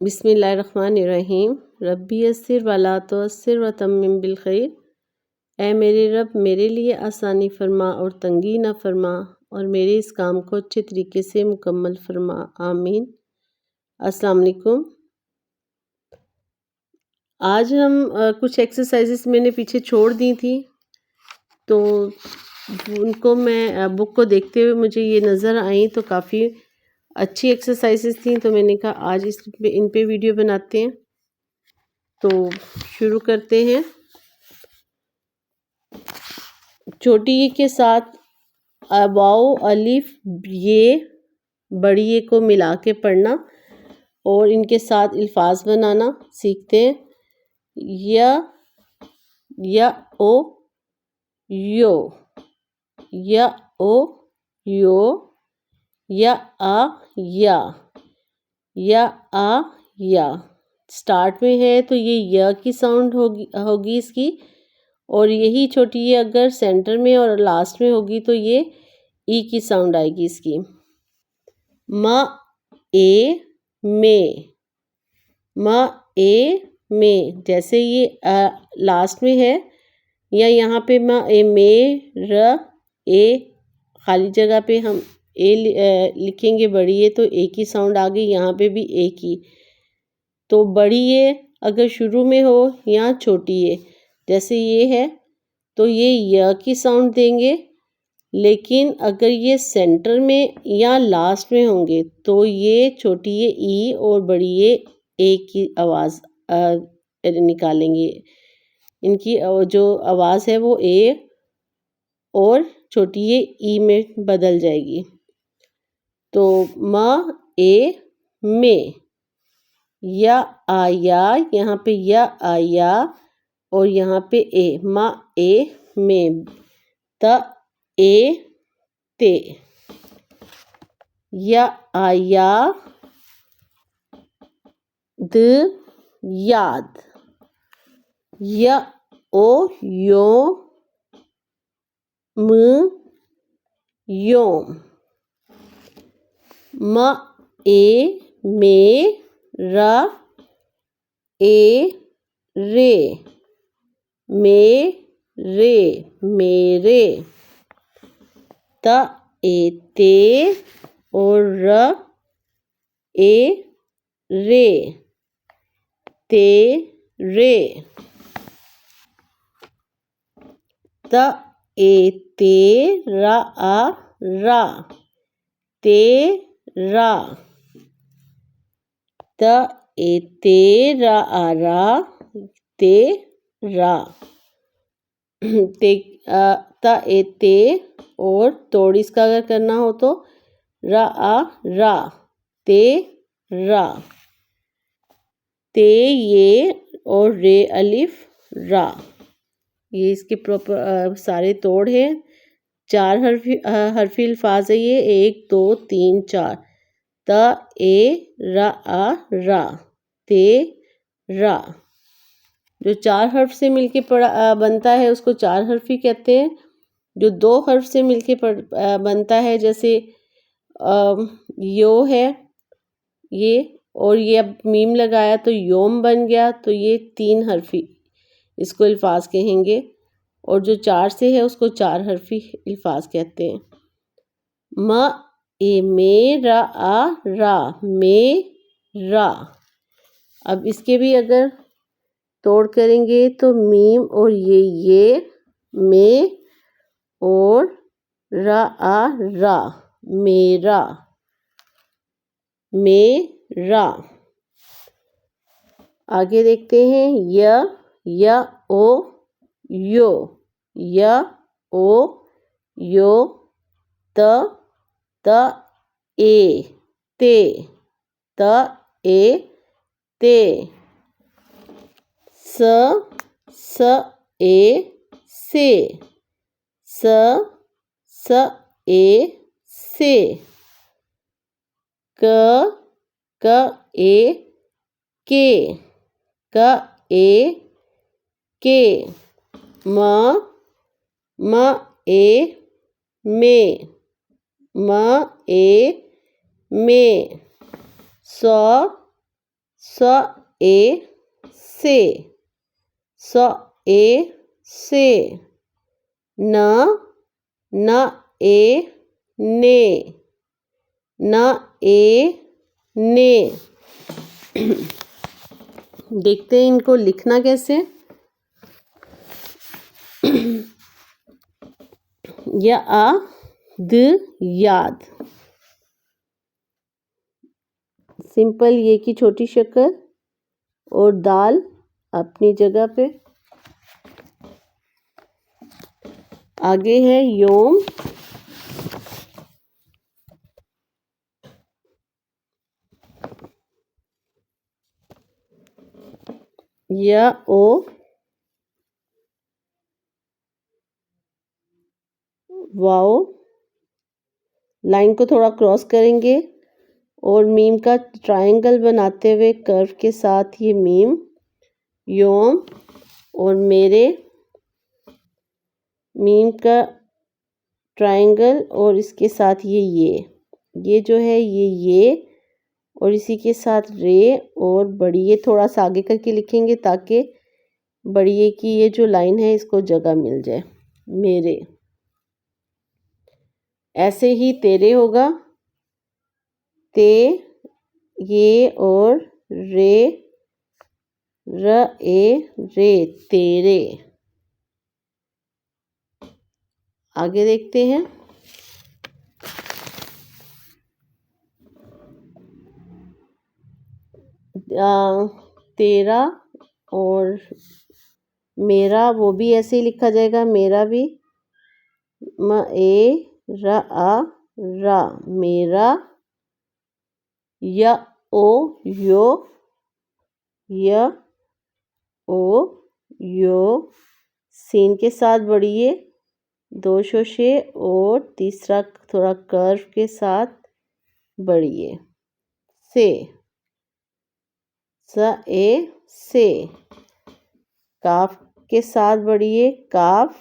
बिस्मिल्लाहिर्रहमानिर्रहीम। रब्बी यस्सिर वला तुअस्सिर व तम्मिम बिल खैर। ऐ मेरे रब, मेरे लिए आसानी फरमा और तंगी न फरमा, और मेरे इस काम को अच्छे तरीके से मुकम्मल फरमा। आमीन। अस्सलाम वालेकुम। आज हम कुछ एक्सरसाइजेस मैंने पीछे छोड़ दी थी, तो उनको मैं बुक को देखते हुए मुझे ये नज़र आई, तो काफ़ी अच्छी एक्सरसाइजेस थी, तो मैंने कहा आज इन पे वीडियो बनाते हैं। तो शुरू करते हैं। छोटी ई के साथ वाओ, अलिफ, ये, बड़ी ए को मिला के पढ़ना और इनके साथ अल्फाज बनाना सीखते हैं। या ओ यो, या ओ यो, या आ या। स्टार्ट में है तो ये य की साउंड होगी इसकी, और यही छोटी ये अगर सेंटर में और लास्ट में होगी तो ये ई की साउंड आएगी इसकी। म ए में, म ए में, जैसे ये लास्ट में है, या यहाँ पे म ए में, र ए, खाली जगह पे हम ए लिखेंगे बड़ी ए, तो ए की साउंड आ गई, यहाँ पे भी ए की। तो बड़ी ए अगर शुरू में हो या छोटी ए, जैसे ये है तो ये य की साउंड देंगे, लेकिन अगर ये सेंटर में या लास्ट में होंगे तो ये छोटी ये ई और बड़ी ये ए की आवाज़ निकालेंगे। इनकी जो आवाज़ है वो ए और छोटी ये ई में बदल जाएगी। तो म ए में, या आया, यहाँ पे या आया और यहाँ पे ए, म ए में। त ए ते, या आया, द याद, या ओ यो म योम। म ए में, र ए रे, मेरे, मेरे। त ए ते और र ए रे, तेरे। त ए ते रा आ रा, तेरा। त ए ते रा आ रा, तेरा। त ए ते और तोड़ इसका अगर करना हो तो रा आ रा, तेरा। ते ये और रे अलिफ रा, ये इसके प्रॉपर सारे तोड़ हैं। 4 हरफी अल्फाज है ये, 1 2 3 4। त ए रा आ रा, ते रा। जो 4 हर्फ से मिलके बनता है उसको 4 हर्फी कहते हैं। जो 2 हर्फ से मिलके बनता है, जैसे यो है ये, और ये अब मीम लगाया तो योम बन गया, तो ये 3 हर्फी इसको अल्फाज कहेंगे। और जो 4 से है उसको 4 हर्फी अल्फाज कहते हैं। म ए में, रा आ रा, मेरा। अब इसके भी अगर तोड़ करेंगे तो मीम और ये में और रा आ रा, मेरा, मेरा। आगे देखते हैं। या ओ यो, या ओ यो, त ए ते, त ए ते। स ए से, स ए से। क ए के, क ए के। म ए में, म ए में। स ए से, स ए से, न न ए ने, न ए ने। देखते हैं इनको लिखना कैसे। या आ द याद, सिंपल ये की छोटी शक्ल और दाल अपनी जगह पे। आगे है योम, या ओ, वाओ, लाइन को थोड़ा क्रॉस करेंगे और मीम का ट्रायंगल बनाते हुए कर्व के साथ ये मीम, योम, और मेरे, मीम का ट्रायंगल और इसके साथ ये जो है ये और इसी के साथ रे और बढ़िए थोड़ा सा आगे करके लिखेंगे ताकि बढ़िए की ये जो लाइन है इसको जगह मिल जाए। मेरे, ऐसे ही तेरे होगा, ते, ये और रे, र ए रे, तेरे। आगे देखते हैं। तेरा और मेरा वो भी ऐसे ही लिखा जाएगा, मेरा भी, म ए र आ रा, मेरा, य ओ यो, य ओ यो, सीन के साथ बढ़िए, दो शोशे और तीसरा थोड़ा कर्व के साथ बढ़िए, से, स ए से, काफ के साथ बढ़िए, काफ,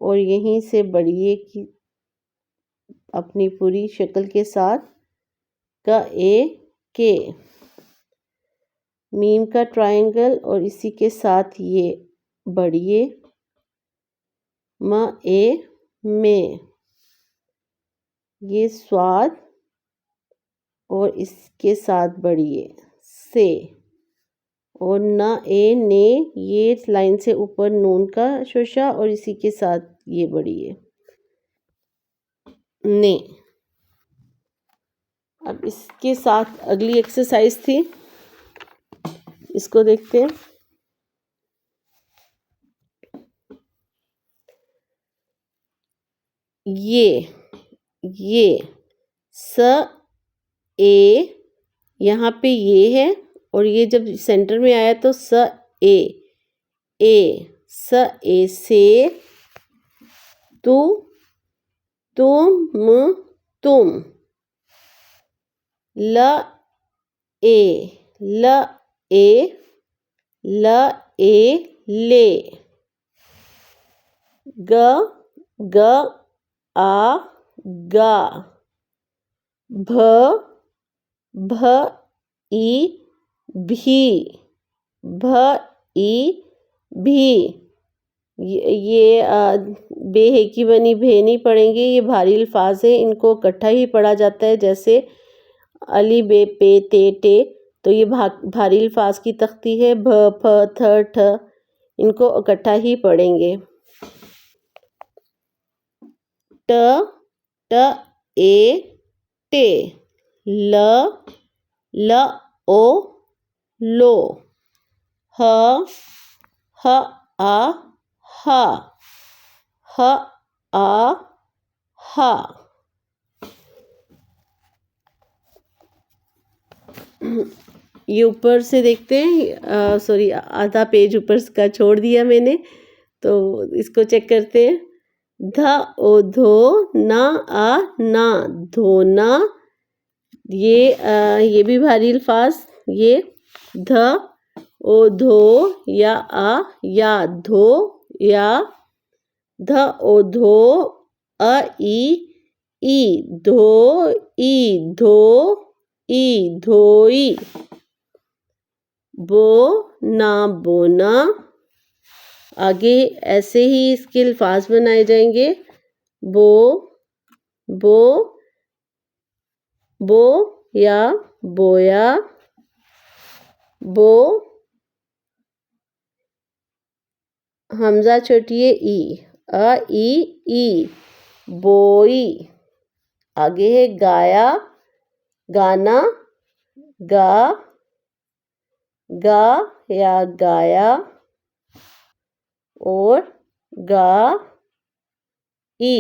और यहीं से बढ़िए की अपनी पूरी शक्ल के साथ, क ए के, मीम का ट्रायंगल और इसी के साथ ये बढ़िए, म ए में, ये स्वाद और इसके साथ बढ़िए, से, और न ए ने, ये लाइन से ऊपर नून का शोशा और इसी के साथ ये बढ़िए, ने। अब इसके साथ अगली एक्सरसाइज थी, इसको देखते हैं। ये स ए, यहाँ पे ये है और ये जब सेंटर में आया तो स ए, स ए से, तू, तुम, तुम, ल ए, ल ए, ल ए ले, ग आ गा, भ ई भी, भ ई भी। ये बे है की बनी भे नहीं पढ़ेंगे, ये भारी अल्फाज है, इनको इकट्ठा ही पढ़ा जाता है। जैसे अली बे पे ते टे, तो ये भारी अल्फाज की तख्ती है। भ फ थ ठ, इनको इकट्ठा ही पढ़ेंगे। ट ए टे, ल ओ लो, ह आ हा, ह आ हा। ये ऊपर से देखते हैं, सॉरी आधा पेज ऊपर का छोड़ दिया मैंने, तो इसको चेक करते हैं। ध ओ धो, ना आ ना, धोना। ये भी भारी अल्फाज, ये ध ओ धो या आ या, धो या, ध ओ धो, अ ई धो, ई धो, ई धोई। बो ना बोना। आगे ऐसे ही इसके अल्फाज बनाए जाएंगे। बो बो बो या बोया। बो हमजा छोटिए ई ई बोई। आगे है गाया गाना। गा गा या गाया और गा ई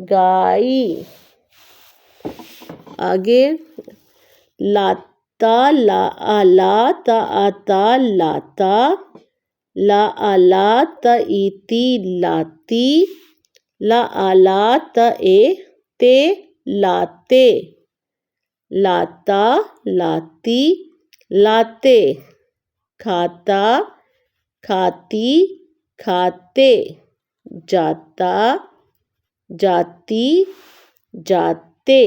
गाई। आगे लाता ला आला ता आता लाता। ला आला ता इती लाती। ला आला ता ए ते लाते। लाता लाती लाते। खाता खाती खाते। जाता जाती जाते।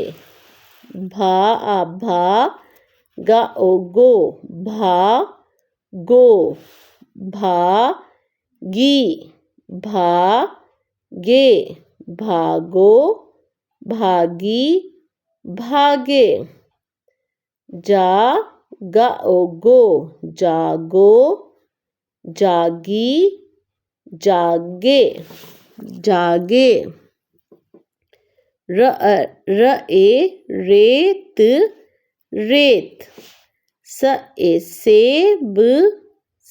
भा भा गा ओ गो भा गो। भा गी भा गे। भागो भागी भागे। जा गा ओ गो जागो जागी जागे जागे। र ए रेत रेत। स ए सेब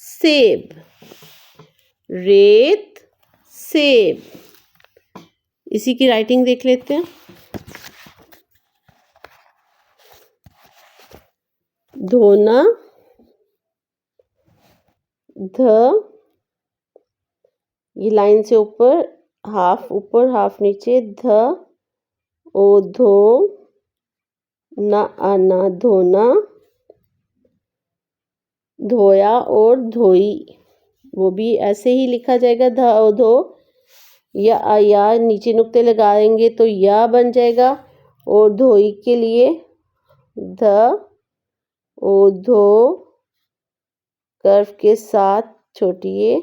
सेब। रेत सेब। इसी की राइटिंग देख लेते हैं। धोना ध ये लाइन से ऊपर हाफ नीचे ध ओ धो ना आना धोना। धोया और धोई वो भी ऐसे ही लिखा जाएगा ध ओ धो। या नीचे नुक्ते लगाएंगे तो या बन जाएगा और धोई के लिए ध ओ धो कर्व के साथ छोटी ये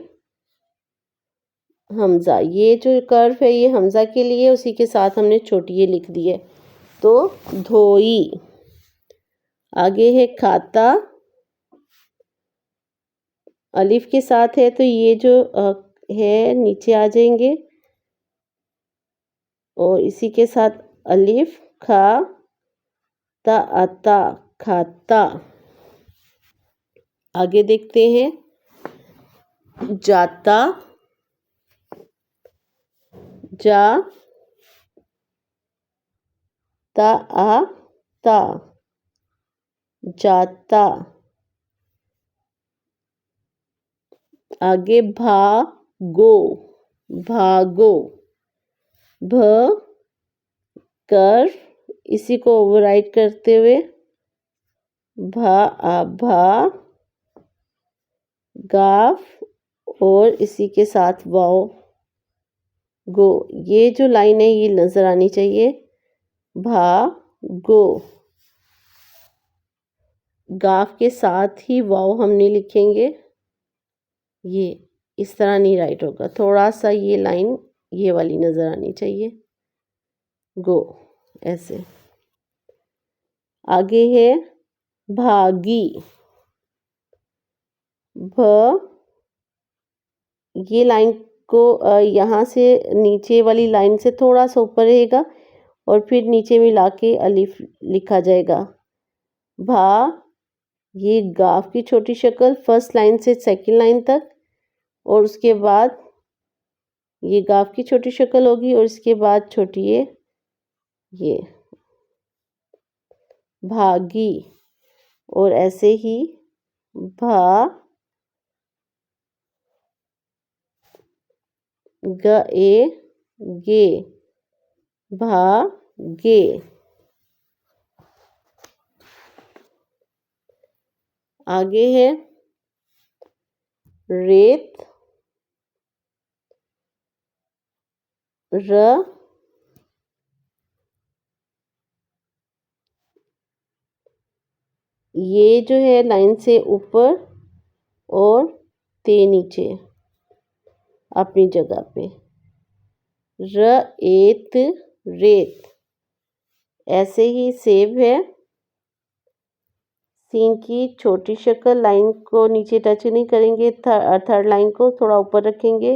हमजा। ये जो कर्व है ये हमजा के लिए, उसी के साथ हमने छोटी ये लिख दी है तो धोई। आगे है खाता अलिफ के साथ है तो ये जो है नीचे आ जाएंगे और इसी के साथ अलिफ खा ता आता खाता। आगे देखते हैं जाता जा ता आ ता जाता। आगे भागो भागो। भ कर इसी को ओवरराइट करते हुए भा गाफ और इसी के साथ वाओ गो। ये जो लाइन है ये नजर आनी चाहिए। भा गो गाफ के साथ ही वाओ हमने लिखेंगे। ये इस तरह नहीं राइट होगा, थोड़ा सा ये लाइन ये वाली नजर आनी चाहिए। गो ऐसे। आगे है भागी भ ये लाइन को यहाँ से नीचे वाली लाइन से थोड़ा सा ऊपर रहेगा और फिर नीचे मिला के अलिफ लिखा जाएगा। भा ये गाफ की छोटी शक्ल फर्स्ट लाइन से सेकंड लाइन तक और उसके बाद ये गाफ की छोटी शक्ल होगी और इसके बाद छोटी ये भागी और ऐसे ही भा गे भागे। आगे है रेत र ये जो है लाइन से ऊपर और ते नीचे अपनी जगह पे। रेत रेत, ऐसे ही सेब है। सीन की छोटी शक्ल, लाइन को नीचे टच नहीं करेंगे, थर्ड लाइन को थोड़ा ऊपर रखेंगे।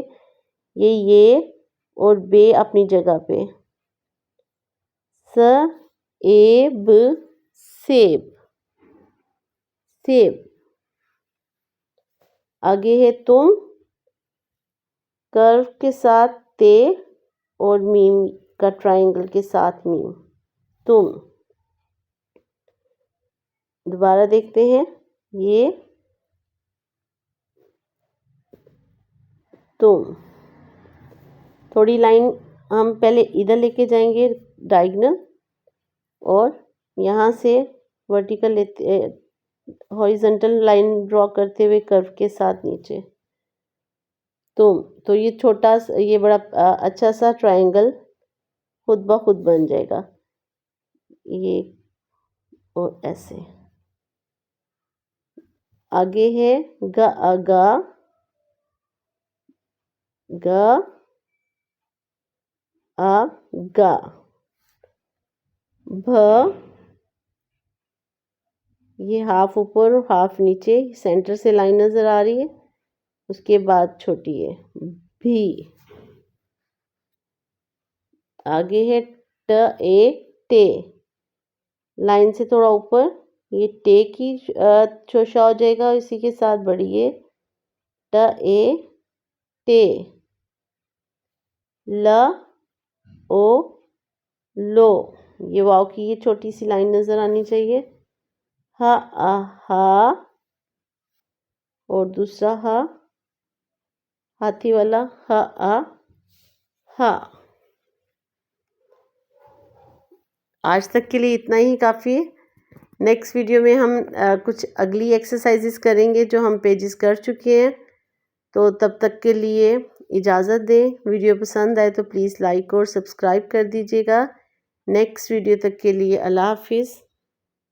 ये और बे अपनी जगह पे। सेब सेब सेब। आगे है तुम, कर्व के साथ ते और मीम का ट्रायंगल के साथ मीम, तुम। दोबारा देखते हैं, ये तुम। थोड़ी लाइन हम पहले इधर लेके जाएंगे डायगोनल, और यहाँ से वर्टिकल लेते, हॉरिजॉन्टल लाइन ड्रॉ करते हुए कर्व के साथ नीचे तुम। तो ये छोटा ये बड़ा अच्छा सा ट्रायंगल खुद ब खुद बन जाएगा, ये और ऐसे। आगे है ग आ गा, भ, ये हाफ ऊपर हाफ नीचे, सेंटर से लाइन नज़र आ रही है, उसके बाद छोटी है भी। आगे है टे, लाइन से थोड़ा ऊपर, ये टे की चोशा हो जाएगा, इसी के साथ बढ़िए टे। ल ओ लो, ये वाव की ये छोटी सी लाइन नज़र आनी चाहिए। हा और दूसरा हाथी वाला हा। आज तक के लिए इतना ही काफ़ी है। नेक्स्ट वीडियो में हम कुछ अगली एक्सरसाइजेस करेंगे जो हम पेजेस कर चुके हैं। तो तब तक के लिए इजाज़त दें। वीडियो पसंद आए तो प्लीज़ लाइक और सब्सक्राइब कर दीजिएगा। नेक्स्ट वीडियो तक के लिए अल्लाह हाफिज़।